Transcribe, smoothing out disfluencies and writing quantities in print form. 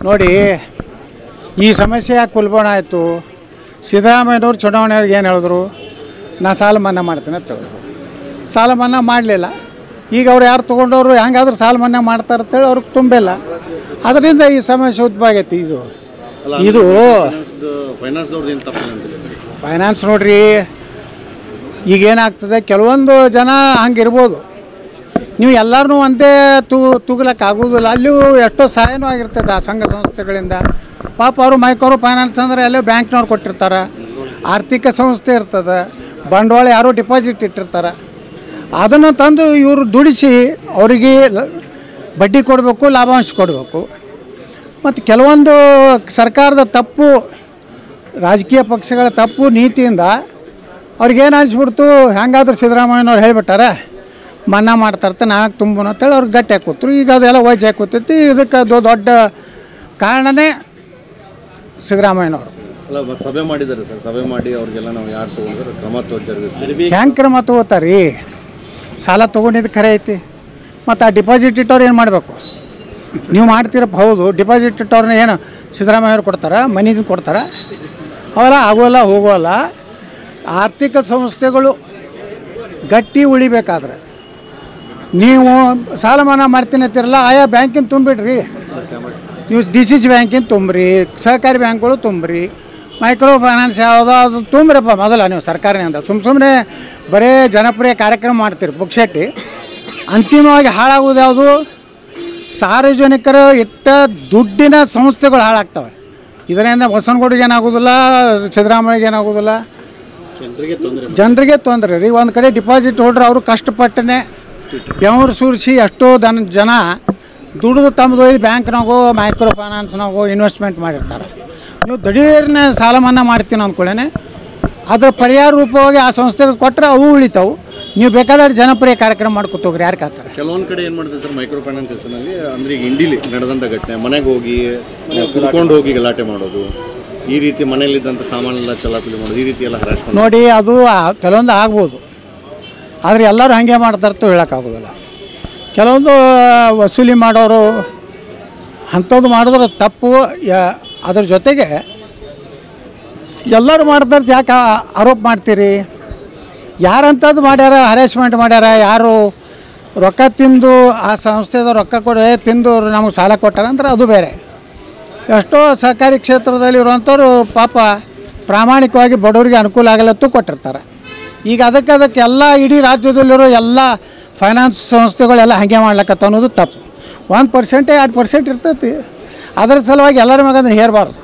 ನೋಡಿ, ಈ ಸಮಸ್ಯೆ ಯಾಕೆ ಉಲ್ಬಣ ಆಯಿತು? ಸಿದ್ದರಾಮಯ್ಯನವ್ರು ಚುನಾವಣೆಯವ್ರಿಗೆ ಏನು ಹೇಳಿದ್ರು? ನಾ ಸಾಲ ಮನ್ನಾ ಮಾಡ್ತೀನಿ ಅಂತ ಹೇಳಿದ್ರು. ಸಾಲ ಮನ್ನಾ ಮಾಡಲಿಲ್ಲ. ಈಗ ಅವ್ರು ಯಾರು ತೊಗೊಂಡವರು ಹೆಂಗಾದ್ರೂ ಸಾಲ ಮನ್ನಾ ಮಾಡ್ತಾರೆ ಅಂತೇಳಿ ಅವ್ರಿಗೆ ತುಂಬಿಲ್ಲ. ಅದರಿಂದ ಈ ಸಮಸ್ಯೆ ಉದ್ಭವ ಆಗೈತಿ. ಇದು ಫೈನಾನ್ಸ್ ನೋಡ್ರಿ, ಈಗೇನಾಗ್ತದೆ, ಕೆಲವೊಂದು ಜನ ಹಂಗಿರ್ಬೋದು. ನೀವು ಎಲ್ಲರೂ ಒಂದೇ ತೂಗ್ಲಕ್ಕಾಗೋದಿಲ್ಲ. ಅಲ್ಲಿಯೂ ಎಷ್ಟೋ ಸಹಾಯನೂ ಆಗಿರ್ತದೆ ಆ ಸಂಘ ಸಂಸ್ಥೆಗಳಿಂದ. ಪಾಪ ಅವರು ಮೈಕ್ರೋ ಫೈನಾನ್ಸ್ ಅಂದರೆ ಎಲ್ಲೋ ಬ್ಯಾಂಕ್ನವ್ರು ಕೊಟ್ಟಿರ್ತಾರೆ, ಆರ್ಥಿಕ ಸಂಸ್ಥೆ ಇರ್ತದೆ, ಬಂಡವಾಳ ಯಾರೋ ಡಿಪಾಸಿಟ್ ಇಟ್ಟಿರ್ತಾರೆ. ಅದನ್ನು ತಂದು ಇವರು ದುಡಿಸಿ ಅವರಿಗೆ ಬಡ್ಡಿ ಕೊಡಬೇಕು, ಲಾಭಾಂಶ ಕೊಡಬೇಕು. ಮತ್ತು ಕೆಲವೊಂದು ಸರ್ಕಾರದ ತಪ್ಪು, ರಾಜಕೀಯ ಪಕ್ಷಗಳ ತಪ್ಪು ನೀತಿಯಿಂದ ಅವ್ರಿಗೇನು ಅನಿಸ್ಬಿಡ್ತು, ಹೆಂಗಾದ್ರೂ ಸಿದ್ದರಾಮಯ್ಯನವ್ರು ಹೇಳಿಬಿಟ್ಟಾರೆ ಮನ್ನಾ ಮಾಡ್ತಾರ್ತೆ, ನಾಲ್ಕು ತುಂಬೋಣ ಅಂತೇಳಿ ಅವ್ರಿಗೆ ಗಟ್ಟಿ ಹಾಕೂತ್ರು. ಈಗ ಅದೆಲ್ಲ ವಜ್ ಹಾಕೂತೈತಿ. ಇದಕ್ಕೆ ದೊಡ್ಡ ಕಾರಣನೇ ಸಿದ್ದರಾಮಯ್ಯನವರು. ಸಭೆ ಮಾಡಿದ್ದಾರೆ ಸರ್, ಸಭೆ ಮಾಡಿ ಅವ್ರಿಗೆಲ್ಲ ನಾವು ಯಾರು ತೊಗೊಂಡ್ರೆ ಕ್ರಮ ಜರುಗಿಸ್ತೀವಿ. ಹೆಂಗೆ ಕ್ರಮ ತೊಗೋತಾರೆ ರೀ? ಸಾಲ ತೊಗೊಂಡಿದ್ದು ಖರೆ ಐತಿ. ಮತ್ತು ಆ ಡಿಪಾಸಿಟ್ ಇಟ್ಟವ್ರು ಏನು ಮಾಡಬೇಕು? ನೀವು ಮಾಡ್ತೀರಪ್ಪ, ಹೌದು. ಡಿಪಾಸಿಟ್ ಇಟ್ಟವ್ರನ್ನ ಏನು ಸಿದ್ದರಾಮಯ್ಯವ್ರು ಕೊಡ್ತಾರೆ? ಮನಿದು ಕೊಡ್ತಾರೆ? ಅವೆಲ್ಲ ಆಗೋಲ್ಲ, ಹೋಗೋಲ್ಲ. ಆರ್ಥಿಕ ಸಂಸ್ಥೆಗಳು ಗಟ್ಟಿ ಉಳಿಬೇಕಾದ್ರೆ ನೀವು ಸಾಲ ಮನ್ನಾ ಮಾಡ್ತೀನಿ ಅಂತಿರಲ್ಲ, ಆಯಾ ಬ್ಯಾಂಕಿನ ತುಂಬಿಡ್ರಿ. ನೀವು DCC ಬ್ಯಾಂಕಿನ ತುಂಬ್ರಿ, ಸಹಕಾರಿ ಬ್ಯಾಂಕ್ಗಳು ತುಂಬ್ರಿ, ಮೈಕ್ರೋ ಫೈನಾನ್ಸ್ ಯಾವುದೋ ಅದು ತುಂಬ್ರಪ್ಪ ಮೊದಲ. ನೀವು ಸರ್ಕಾರದಿಂದ ಸುಮ್ಮನೆ ಬರೀ ಜನಪ್ರಿಯ ಕಾರ್ಯಕ್ರಮ ಮಾಡ್ತೀರಿ ಪುಕ್ಷಟ್ಟಿ. ಅಂತಿಮವಾಗಿ ಹಾಳಾಗೋದು ಯಾವುದು? ಸಾರ್ವಜನಿಕರು ಇಟ್ಟ ದುಡ್ಡಿನ ಸಂಸ್ಥೆಗಳು ಹಾಳಾಗ್ತವೆ. ಇದರಿಂದ ಬಸವನಗೌಡಿಗೆ ಏನಾಗೋದಿಲ್ಲ, ಸಿದ್ದರಾಮಯ್ಯಗೆ ಏನಾಗೋದಿಲ್ಲ, ಜನರಿಗೆ ತೊಂದರೆ ರೀ. ಒಂದು ಕಡೆ ಡಿಪಾಸಿಟ್ ಹೋಲ್ಡ್ರ್ ಅವರು ಕಷ್ಟಪಟ್ಟನೆ ಬೆವರು ಸುರಿಸಿ ಎಷ್ಟೋ ಜನ ದುಡಿದು ತಮ್ಮದು ಒಯ್ದು ಬ್ಯಾಂಕ್ನಾಗೋ ಮೈಕ್ರೋ ಫೈನಾನ್ಸ್ನಾಗೋ ಇನ್ವೆಸ್ಟ್ಮೆಂಟ್ ಮಾಡಿರ್ತಾರೆ. ನೀವು ದಿಢೀರ್ನೆ ಸಾಲ ಮನ್ನಾ ಮಾಡ್ತೀನಿ ಅಂದ್ಕೊಳ್ಳೇನೆ ಅದರ ಪರಿಹಾರ ರೂಪವಾಗಿ ಆ ಸಂಸ್ಥೆಗೆ ಕೊಟ್ಟರೆ ಅವು ಉಳಿತಾವೆ. ನೀವು ಬೇಕಾದ್ರೆ ಜನಪ್ರಿಯ ಕಾರ್ಯಕ್ರಮ ಮಾಡ್ಕೊತೋಗ್ರಿ, ಯಾರು ಕೇಳ್ತಾರೆ? ಕೆಲವೊಂದು ಕಡೆ ಏನು ಮಾಡ್ತಾರೆ ಸರ್, ಮೈಕ್ರೋ ಫೈನಾನ್ಸ್ ಹೆಸರಿನಲ್ಲಿ ಅಂದರೆ ಈಗ ಇಂಡಿಲಿ ನಡೆದಂಥ ಘಟನೆ, ಮನೆಗೆ ಹೋಗಿ ಕುಡ್ಕೊಂಡು ಹೋಗಿ ಗಲಾಟೆ ಮಾಡೋದು, ಈ ರೀತಿ ಮನೆಯಲ್ಲಿದ್ದಂಥ ಸಾಮಾನೆಲ್ಲ ಚಲಾಪಲಿ ಮಾಡೋದು, ಈ ರೀತಿ ಎಲ್ಲ ಹರಾಶ್ ನೋಡಿ. ಅದು ಕೆಲವೊಂದು ಆಗ್ಬೋದು, ಆದರೆ ಎಲ್ಲರೂ ಹಾಗೆ ಮಾಡ್ತಾರತ್ತು ಹೇಳೋಕ್ಕಾಗೋದಿಲ್ಲ. ಕೆಲವೊಂದು ವಸೂಲಿ ಮಾಡೋರು ಅಂಥದ್ದು ಮಾಡಿದ್ರೆ ತಪ್ಪು. ಅದ್ರ ಜೊತೆಗೆ ಎಲ್ಲರೂ ಮಾಡ್ತಾರೆ, ಯಾಕೆ ಆರೋಪ ಮಾಡ್ತೀರಿ? ಯಾರಂಥದ್ದು ಮಾಡ್ಯಾರ, ಹರಾಸ್ಮೆಂಟ್ ಮಾಡ್ಯಾರ, ಯಾರು ರೊಕ್ಕ ತಿಂದು ಆ ಸಂಸ್ಥೆದ ರೊಕ್ಕ ತಿಂದು ನಮಗೆ ಸಾಲ ಕೊಟ್ಟಾರ ಅಂದ್ರೆ ಅದು ಬೇರೆ. ಎಷ್ಟೋ ಸಹಕಾರಿ ಕ್ಷೇತ್ರದಲ್ಲಿ ಇರುವಂಥವ್ರು ಪಾಪ ಪ್ರಾಮಾಣಿಕವಾಗಿ ಬಡವರಿಗೆ ಅನುಕೂಲ ಆಗಲತ್ತೂ ಕೊಟ್ಟಿರ್ತಾರೆ. ಈಗ ಅದಕ್ಕೆ ಎಲ್ಲ ಇಡೀ ರಾಜ್ಯದಲ್ಲಿರೋ ಎಲ್ಲ ಫೈನಾನ್ಸ್ ಸಂಸ್ಥೆಗಳೆಲ್ಲ ಹಾಗೆ ಮಾಡ್ಲಕ್ಕತ್ತ ಅನ್ನೋದು ತಪ್ಪು. 1% 2% ಇರ್ತೈತಿ. ಅದರ ಸಲುವಾಗಿ ಎಲ್ಲರ ಮಗ ಅದನ್ನು ಹೇರಬಾರ್ದು.